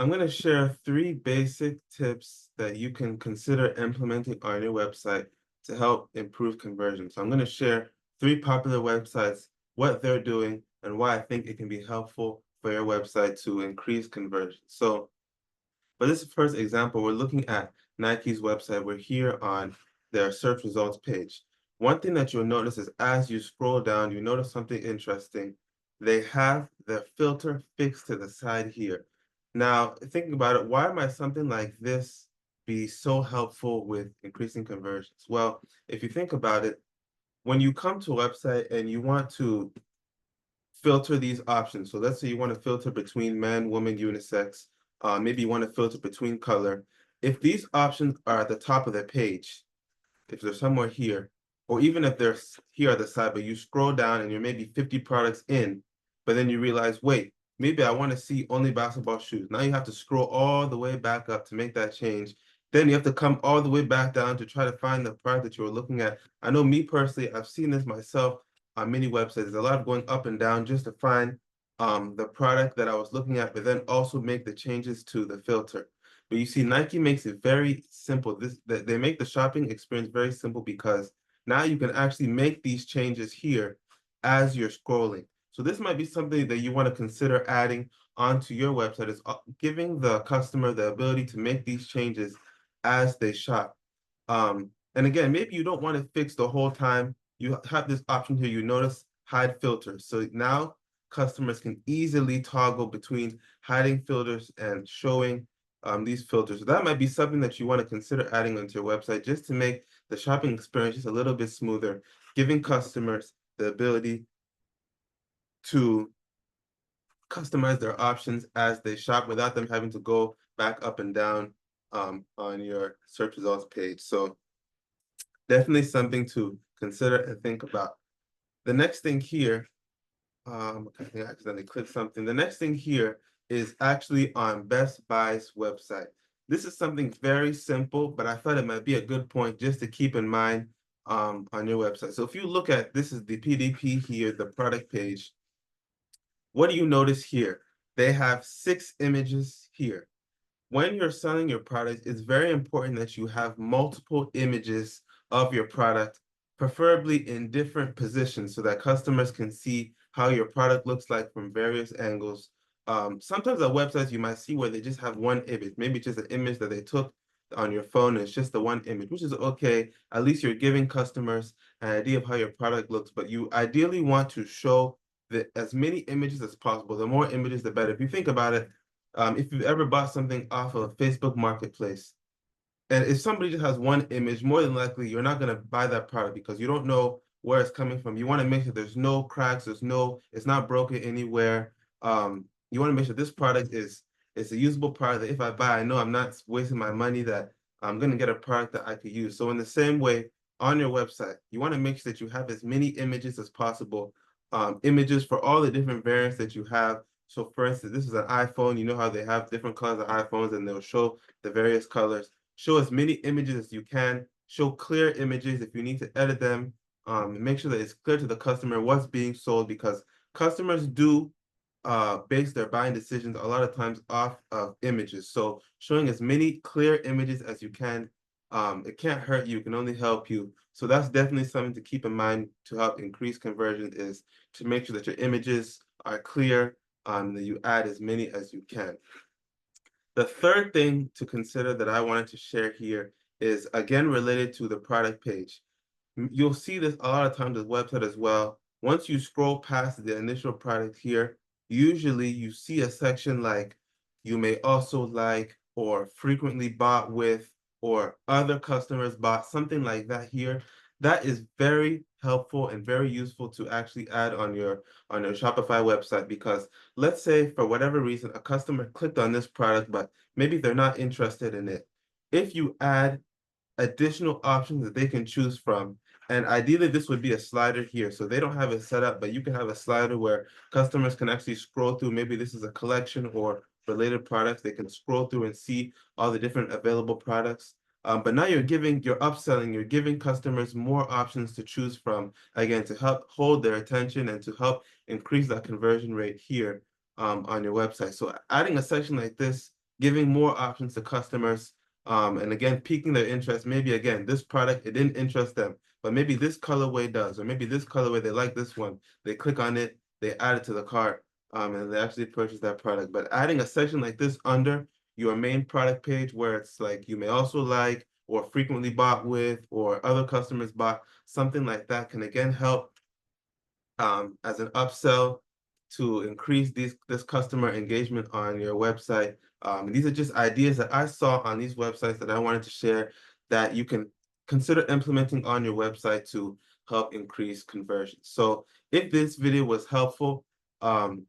I'm going to share 3 basic tips that you can consider implementing on your website to help improve conversion. So I'm going to share 3 popular websites, what they're doing, and why I think it can be helpful for your website to increase conversion. So for this first example, we're looking at Nike's website. We're here on their search results page. One thing that you'll notice is as you scroll down, you notice something interesting. They have their filter fixed to the side here. Now, thinking about it, why might something like this be so helpful with increasing conversions? Well, if you think about it, when you come to a website and you want to filter these options. So let's say you want to filter between men, women, unisex. Maybe you want to filter between color. If these options are at the top of the page, if they're somewhere here, or even if they're here at the side, but you scroll down and you're maybe 50 products in, but then you realize, wait, maybe I want to see only basketball shoes. Now you have to scroll all the way back up to make that change. Then you have to come all the way back down to try to find the product that you were looking at. I know me personally, I've seen this myself on many websites. There's a lot of going up and down just to find the product that I was looking at, but then also make the changes to the filter. But you see, Nike makes it very simple. They make the shopping experience very simple because now you can actually make these changes here as you're scrolling. So this might be something that you want to consider adding onto your website, is giving the customer the ability to make these changes as they shop. And again, maybe you don't want to fix the whole time. You have this option here. You notice hide filters. So now customers can easily toggle between hiding filters and showing these filters. So that might be something that you want to consider adding onto your website just to make the shopping experience just a little bit smoother, giving customers the ability to customize their options as they shop without them having to go back up and down on your search results page. So definitely something to consider and think about. The next thing here, I think I accidentally clicked something. The next thing here is actually on Best Buy's website. This is something very simple, but I thought it might be a good point just to keep in mind on your website. So if you look at, this is the PDP here, the product page. What do you notice here? They have 6 images here. When you're selling your product, it's very important that you have multiple images of your product, preferably in different positions so that customers can see how your product looks like from various angles. Sometimes on websites you might see where they just have one image, maybe just an image that they took on your phone, and it's just the one image, which is okay. At least you're giving customers an idea of how your product looks, but you ideally want to show as many images as possible. The more images, the better. If you think about it, if you've ever bought something off of Facebook Marketplace, and if somebody just has one image, more than likely you're not going to buy that product because you don't know where it's coming from. You want to make sure there's no cracks, it's not broken anywhere. You want to make sure this product it's a usable product that if I buy, I know I'm not wasting my money, that I'm going to get a product that I could use. So in the same way, on your website, you want to make sure that you have as many images as possible, images for all the different variants that you have. So for instance, this is an iPhone. You know how they have different colors of iPhones and they'll show the various colors. Show as many images as you can. Show clear images if you need to edit them. Make sure that it's clear to the customer what's being sold, because customers do base their buying decisions a lot of times off of images. So showing as many clear images as you can, it can't hurt you, it can only help you. So that's definitely something to keep in mind to help increase conversion, is to make sure that your images are clear, that you add as many as you can. The third thing to consider that I wanted to share here is again related to the product page. You'll see this a lot of times with website as well. Once you scroll past the initial product here, usually you see a section like you may also like, or frequently bought with, or other customers bought, something like that here. That is very helpful and very useful to actually add on your Shopify website, because let's say for whatever reason a customer clicked on this product, but maybe they're not interested in it. If you add additional options that they can choose from. And ideally, this would be a slider here. So they don't have it set up, but you can have a slider where customers can actually scroll through. Maybe this is a collection or related products. They can scroll through and see all the different available products. But now you're upselling, you're giving customers more options to choose from, again, to help hold their attention and to help increase that conversion rate here on your website. So adding a section like this giving more options to customers, and again, piquing their interest. Maybe again, this product, it didn't interest them, but maybe this colorway does, or maybe this colorway, they like this one. They click on it, they add it to the cart, and they actually purchase that product. But adding a section like this under your main product page where it's like you may also like or frequently bought with or other customers bought, something like that can again help as an upsell to increase this customer engagement on your website. These are just ideas that I saw on these websites that I wanted to share that you can consider implementing on your website to help increase conversion. So if this video was helpful, um,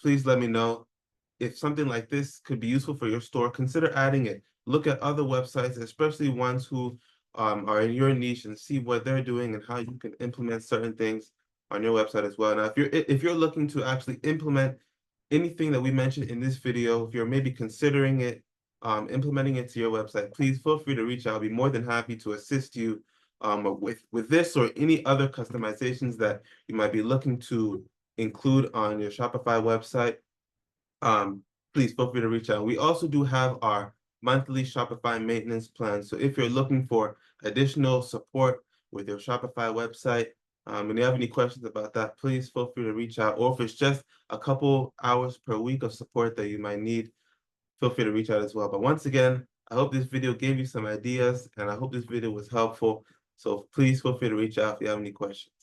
please let me know. If something like this could be useful for your store, consider adding it. Look at other websites, especially ones who are in your niche, and see what they're doing and how you can implement certain things on your website as well. Now, if you're looking to actually implement anything that we mentioned in this video, if you're maybe considering it, implementing it to your website, please feel free to reach out. I'll be more than happy to assist you with this or any other customizations that you might be looking to include on your Shopify website. um, Please feel free to reach out. We also do have our monthly Shopify maintenance plan. So if you're looking for additional support with your Shopify website, and you have any questions about that, please feel free to reach out. Or if it's just a couple hours per week of support that you might need, feel free to reach out as well. But once again, I hope this video gave you some ideas, and I hope this video was helpful. So please feel free to reach out if you have any questions.